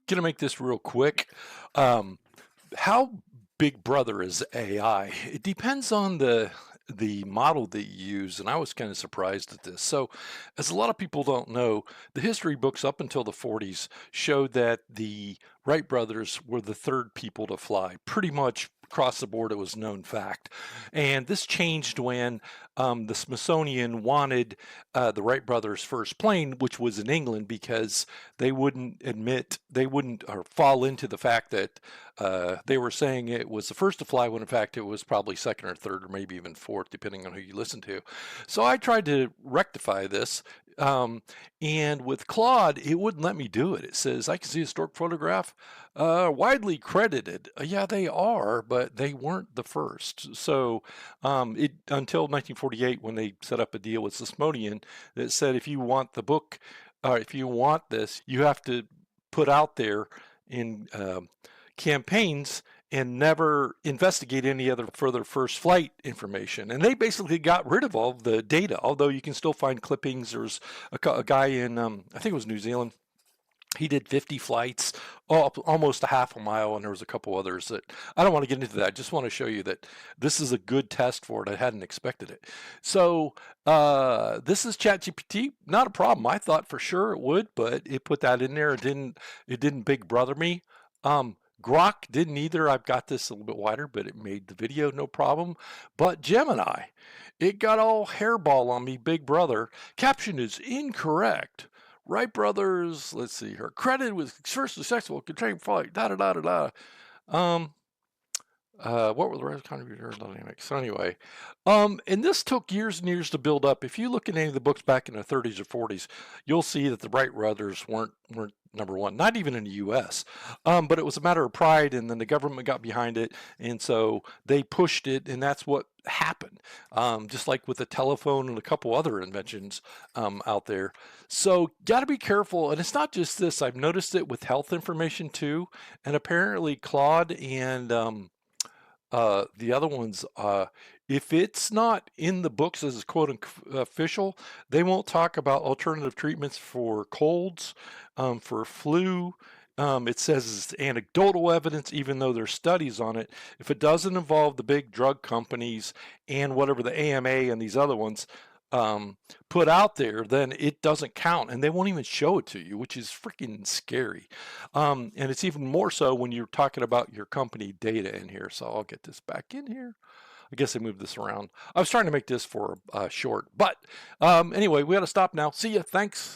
Gonna make this real quick. How big brother is AI? It depends on the model that you use, and I was kind of surprised at this. So, as a lot of people don't know, the history books up until the 40s showed that the Wright brothers were the third people to fly. Pretty much across the board, it was known fact. And this changed when the Smithsonian wanted the Wright brothers' first plane, which was in England, because they wouldn't admit, they wouldn't or fall into the fact that they were saying it was the first to fly when in fact it was probably second or third or maybe even fourth, depending on who you listen to. So I tried to rectify this. And with Claude, it wouldn't let me do it. It says, I can see a historic photograph, widely credited. Yeah, they are, but they weren't the first. So until 1948, when they set up a deal with Smithsonian that said, if you want the book, if you want this, you have to put out there in campaigns and never investigate any other further first flight information. And they basically got rid of all the data, although you can still find clippings. There's a guy in, I think it was New Zealand. He did 50 flights, almost a half a mile, and there was a couple others that I don't want to get into that. I just want to show you that this is a good test for it. I hadn't expected it. So this is ChatGPT. Not a problem. I thought for sure it would, but it put that in there. It didn't big brother me. Grok didn't either. I've got this a little bit wider, but it made the video no problem. But Gemini, it got all hairball on me, big brother. Caption is incorrect. Wright Brothers, let's see here, credited with first successful contained flight, da da da da da. What were the rest kind of aerodynamics? So anyway, and this took years and years to build up. If you look at any of the books back in the 30s or 40s, you'll see that the Wright brothers weren't number one, not even in the U.S. But it was a matter of pride, and then the government got behind it, and so they pushed it, and that's what happened. Just like with the telephone and a couple other inventions out there. So got to be careful, and it's not just this. I've noticed it with health information too, and apparently Claude and the other ones, if it's not in the books as quote official, they won't talk about alternative treatments for colds, for flu. It says it's anecdotal evidence, even though there's studies on it. If it doesn't involve the big drug companies and whatever the AMA and these other ones put out there, then it doesn't count, and they won't even show it to you, which is freaking scary. And it's even more so when you're talking about your company data in here. So I'll get this back in here. I guess I moved this around. I was trying to make this for short, but anyway, we got to stop now. See ya. Thanks.